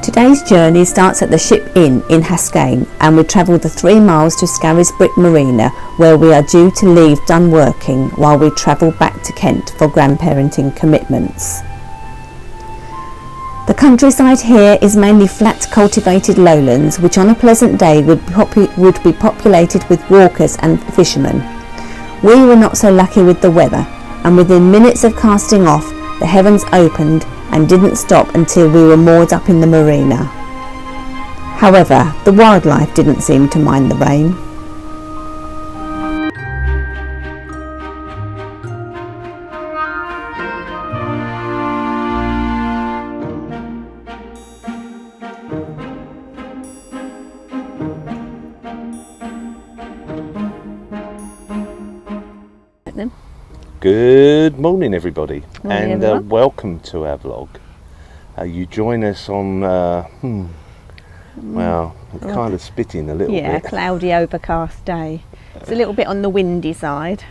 Today's journey starts at the Ship Inn in Haskayne, and we travel the 3 miles to Scarisbrick Marina, where we are due to leave Dunworkin while we travel back to Kent for grandparenting commitments. The countryside here is mainly flat cultivated lowlands, which on a pleasant day would be populated with walkers and fishermen. We were not so lucky with the weather, and within minutes of casting off, the heavens opened and didn't stop until we were moored up in the marina. However, the wildlife didn't seem to mind the rain. Good morning, everybody, Morning, and everyone. welcome to our vlog. You join us on, well, it's kind of spitting a little bit. Yeah, cloudy, overcast day. It's a little bit on the windy side,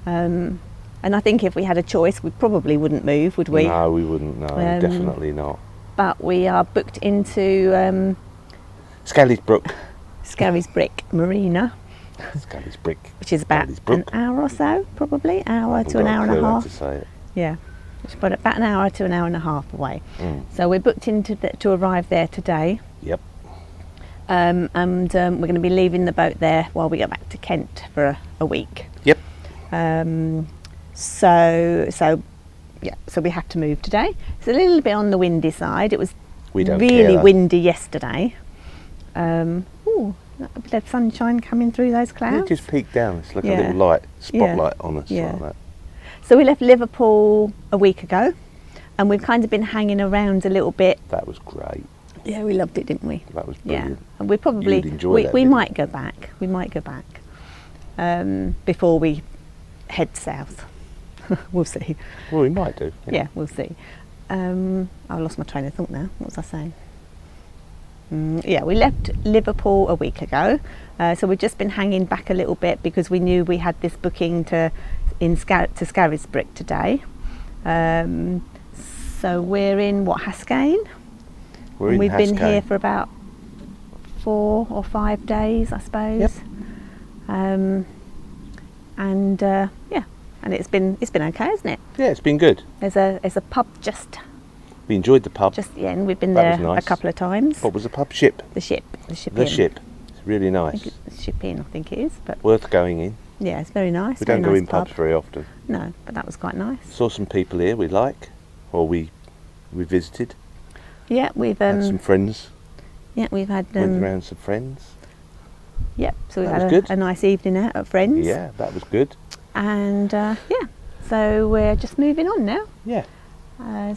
and I think if we had a choice, we probably wouldn't move, would we? No, we wouldn't, no, definitely not. But we are booked into Scarisbrick Marina, Scarisbrick, which is about an hour or so, probably, hour to an hour and a half. To say it. Yeah, it's about an hour to an hour and a half away. So we're booked in to arrive there today. Yep. And we're going to be leaving the boat there while we go back to Kent for a week. Yep. So we have to move today. It's a little bit on the windy side. It was really windy yesterday. Ooh, a bit of sunshine coming through those clouds. It just peeked down. It's like a little light spotlight on us like that. So we left Liverpool a week ago, and we've kind of been hanging around a little bit. That was great. Yeah, we loved it, didn't we? That was brilliant. Yeah, and we probably enjoy that, we might go back. We might go back before we head south. We'll see. Well, we might do. Yeah, we'll see. I lost my train of thought now. What was I saying? Yeah, we left Liverpool a week ago, so we've just been hanging back a little bit because we knew we had this booking to Scarisbrick today. So we're in Haskayne. We've been here for about 4 or 5 days, I suppose. Yep. And it's been okay, isn't it? Yeah, it's been good. There's a pub just. We enjoyed the pub. Just at the end. We've been That there was nice. a couple of times. What was the pub? Ship. The Ship Inn. It's really nice. The Ship Inn, I think it is, but Worth going in. yeah, it's very nice. We don't very go nice in pub. pubs very often. No, but that was quite nice. Saw some people here we like, or we visited. Yeah, we've Had some friends. yeah, we've had Went around some friends. yeah, so we've That had was a nice evening out at friends. Yeah, that was good. And so we're just moving on now. Yeah.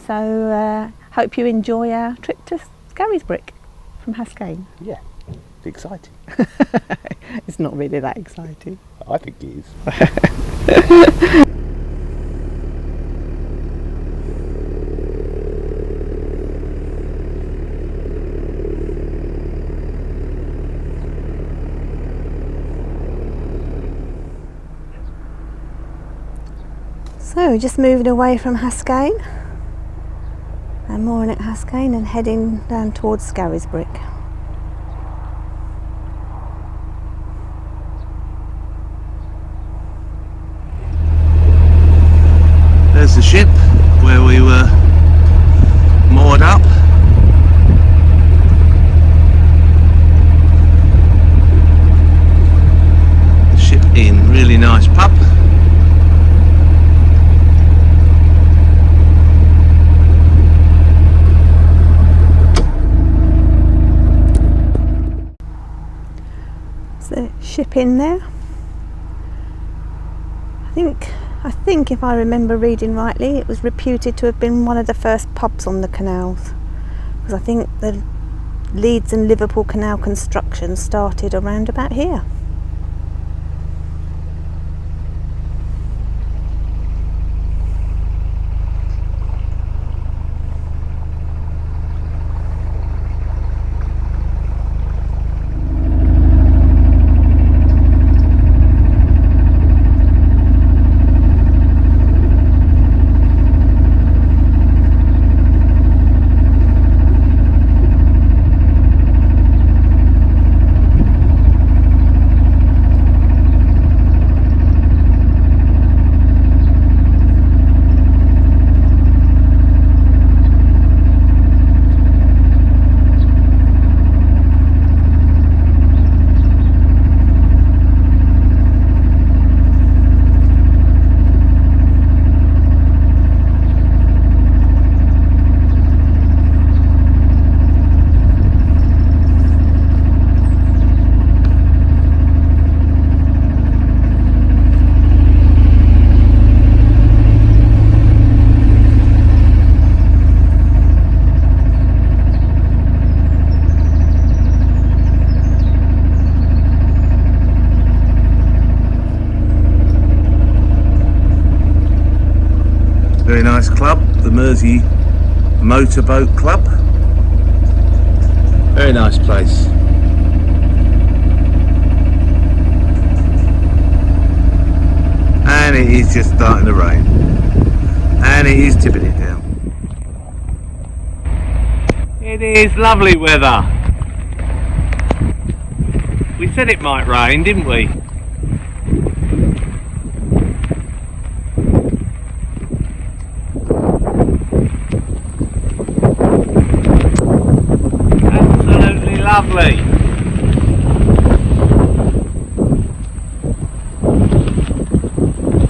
So hope you enjoy our trip to Scarisbrick from Haskayne. Yeah. It's exciting. It's not really that exciting. I think it is. So we're just moving away from Haskayne and mooring at Haskayne and heading down towards Scarisbrick. There's the ship where we were moored up. The Ship Inn, really nice pub. The Ship Inn there. I think if I remember reading rightly, it was reputed to have been one of the first pubs on the canals, because I think the Leeds and Liverpool Canal construction started around about here. nice club, the Mersey Motorboat Club. Very nice place. And it is just starting to rain. And it is tipping it down. It is lovely weather. We said it might rain, didn't we? Absolutely lovely.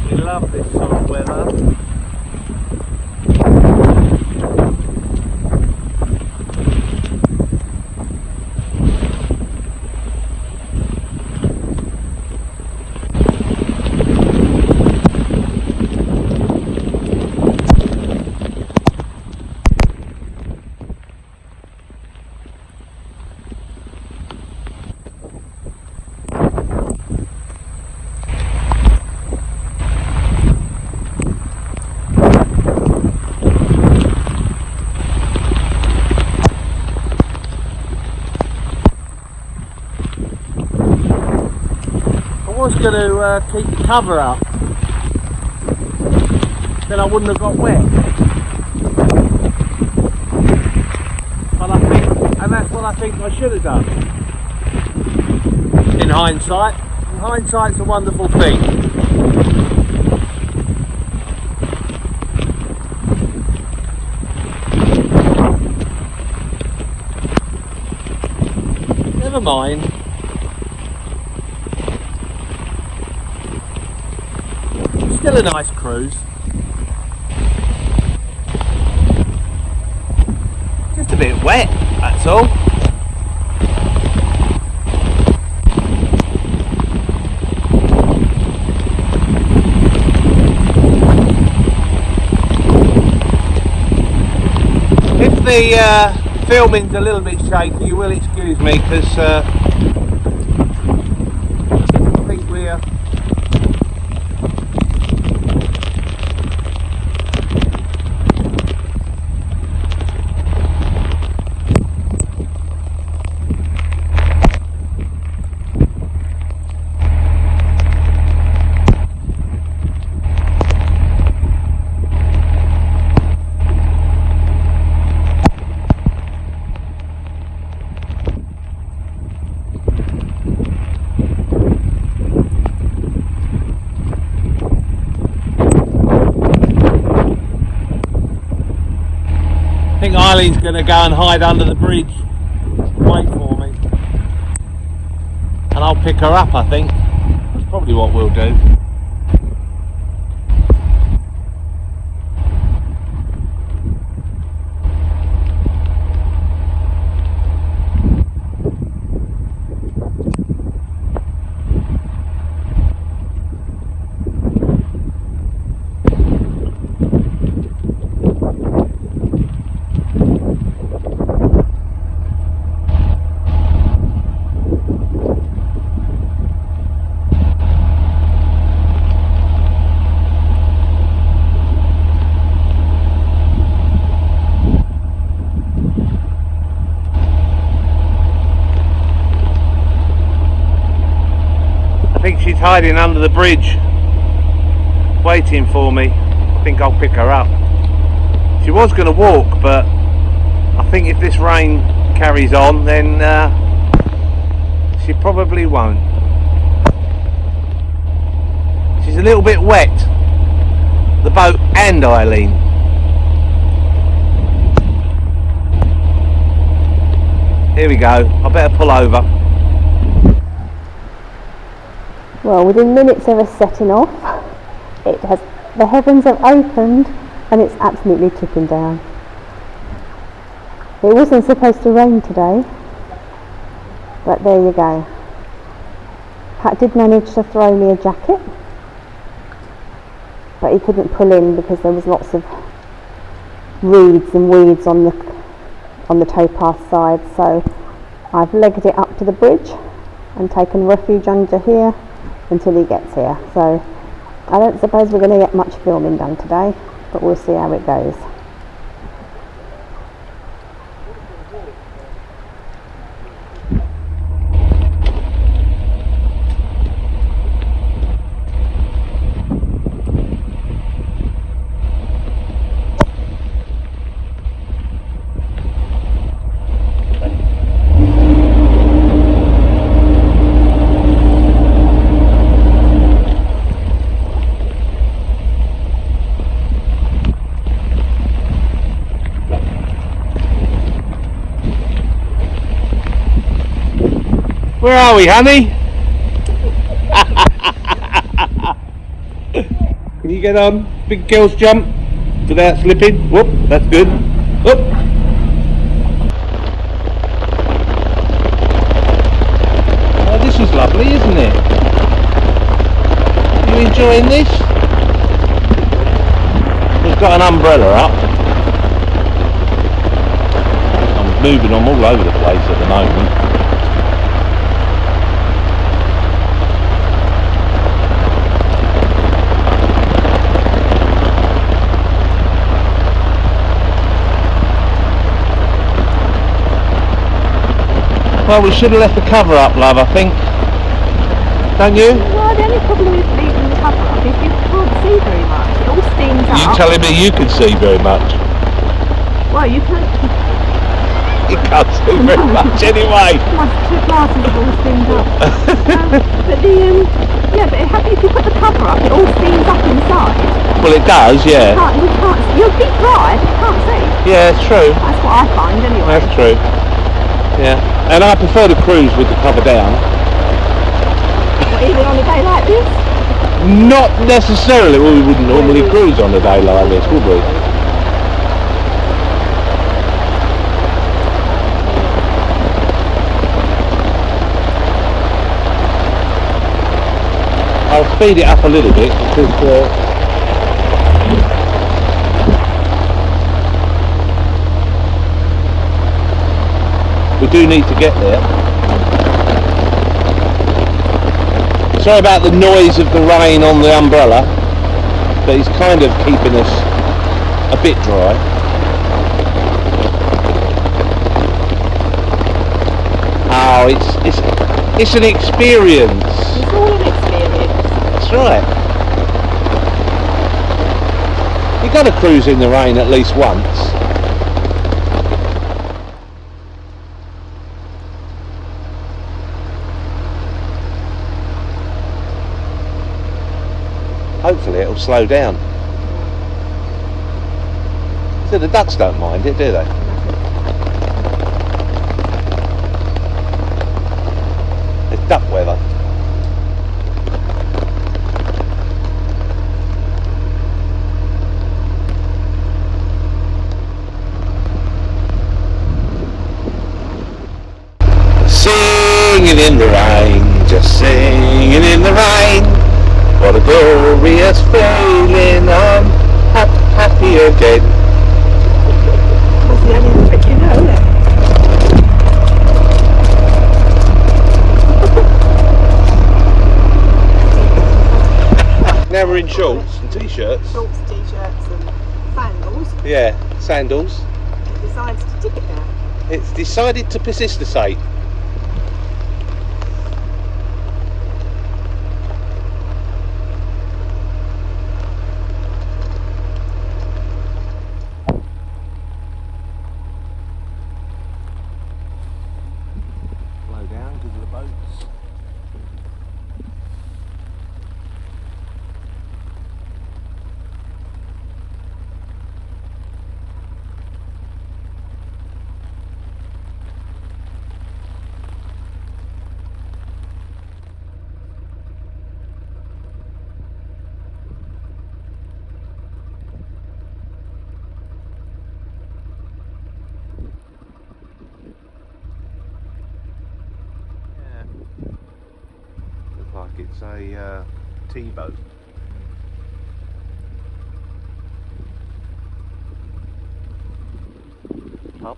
We love this sort of weather. I was going to keep the cover up, then I wouldn't have got wet. But I think, and that's what I think I should have done. In hindsight, and hindsight's a wonderful thing. Never mind. Still a nice cruise. Just a bit wet, that's all. If the filming's a little bit shaky, you will excuse me, because I think we're I think Eileen's going to go and hide under the bridge, wait for me, and I'll pick her up. I think that's probably what we'll do. I think she's hiding under the bridge, waiting for me. I think I'll pick her up. She was going to walk, but I think if this rain carries on, then she probably won't. She's a little bit wet, the boat and Eileen. Here we go, I better pull over. Well, within minutes of us setting off, the heavens have opened and it's absolutely tipping down. It wasn't supposed to rain today, but there you go. Pat did manage to throw me a jacket, but he couldn't pull in because there was lots of reeds and weeds on the towpath side, so I've legged it up to the bridge and taken refuge under here until he gets here. So I don't suppose we're going to get much filming done today. but we'll see how it goes. Where are we, honey? Can you get on? Big girls jump without slipping. Whoop, that's good. Whoop. Oh, this is lovely, isn't it? You enjoying this? We've got an umbrella up. I'm moving them all over the place at the moment. Well, we should have left the cover up, love, I think. Don't you? Well, the only problem with leaving the cover up is you can't see very much. It all steams up. You telling me you can see very much? Well, you can. You can't see very much anyway. My two glasses have all steamed up. But the if you put the cover up, it all steams up inside. Well, it does, yeah. You'll be dry, but you can't see. Yeah, it's true. That's what I find anyway. That's true. Yeah, and I prefer to cruise with the cover down. What, even on a day like this? Not necessarily. Well, we wouldn't normally cruise on a day like this, would we? I'll speed it up a little bit because we do need to get there. Sorry about the noise of the rain on the umbrella, but it's kind of keeping us a bit dry. Oh, it's an experience. It's all an experience. That's right. You've got to cruise in the rain at least once. Hopefully it'll slow down. So the ducks don't mind it, do they? It's duck weather. Singing in the rain, just singing in the rain. What a glorious feeling, I'm happy again. That's the only trick you know, isn't it? Now we're in shorts and t-shirts. Shorts, t-shirts and sandals. Yeah, sandals. It decides to tip it down. It's decided to persistate. Down because of the boats. Like it's a T-boat. Up.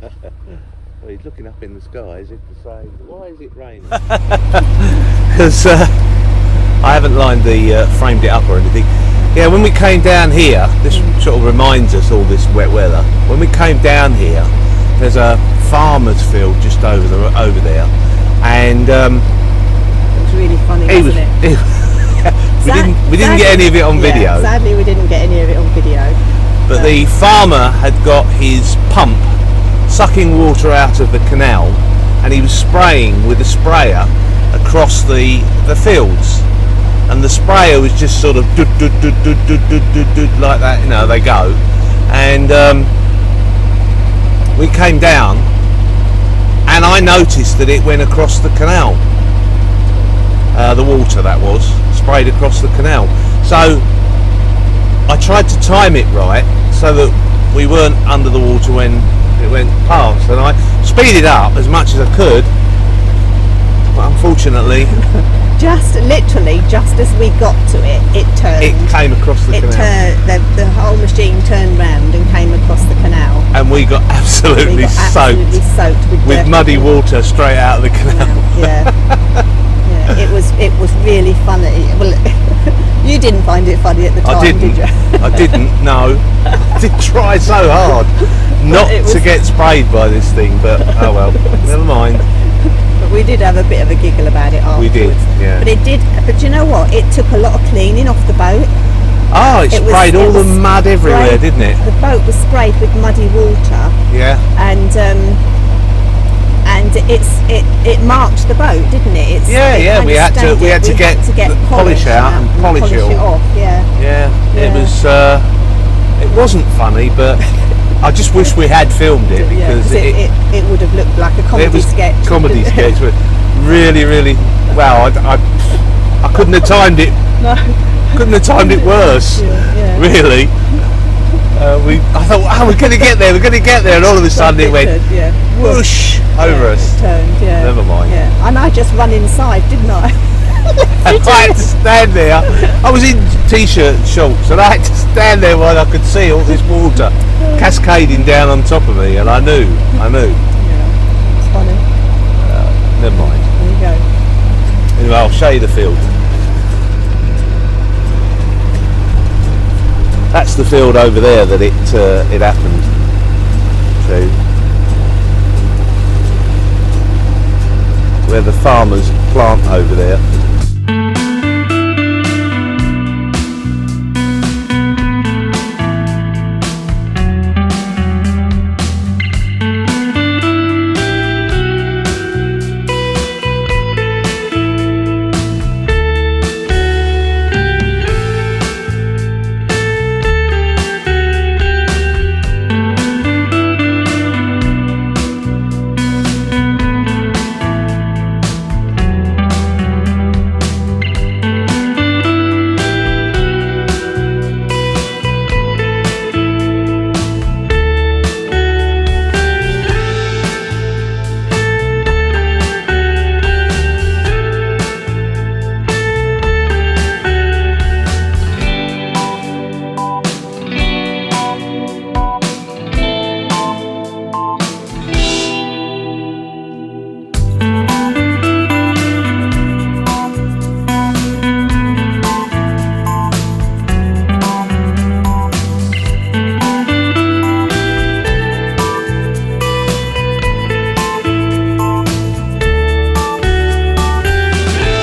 Well, he's looking up in the sky as if to say, why is it raining? Because I haven't framed it up or anything. Yeah, when we came down here, this sort of reminds us all this wet weather. When we came down here, there's a farmer's field just over there, and It was really funny, wasn't it? we didn't get any of it on video. Sadly, we didn't get any of it on video. But the farmer had got his pump sucking water out of the canal, and he was spraying with a sprayer across the fields, and the sprayer was just sort of like that, you know, they go. And we came down, and I noticed that it went across the canal. The water that was sprayed across the canal. So I tried to time it right so that we weren't under the water when it went past, and I speeded up as much as I could, but unfortunately just as we got to it, it turned. It came across the canal. The whole machine turned round and came across the canal, and we got absolutely soaked with muddy water straight out of the canal. Yeah. It was really funny. Well, you didn't find it funny at the time, did you? I didn't. No, I did try so hard not to get sprayed by this thing, but oh well, never mind. But we did have a bit of a giggle about it afterwards. We did, yeah. But you know what? It took a lot of cleaning off the boat. Oh, it sprayed all the mud everywhere, didn't it? The boat was sprayed with muddy water. Yeah. And it marked the boat, didn't it? We had to get the polish out and polish it all. Off. Yeah. It was. It wasn't funny, but I just wish we had filmed it, because it would have looked like a comedy sketch. Comedy sketch, but really, wow! I couldn't have timed it. No. Couldn't have timed it worse. Yeah. Really. I thought, we're going to get there, and all of a sudden it went whoosh over us. It turned, Never mind. Yeah. And I just ran inside, didn't I? I had to stand there. I was in t-shirt and shorts, and I had to stand there while I could see all this water cascading down on top of me, and I knew. Yeah, it's funny. Never mind. There you go. Anyway, I'll show you the field. That's the field over there that it happened to, where the farmers plant over there.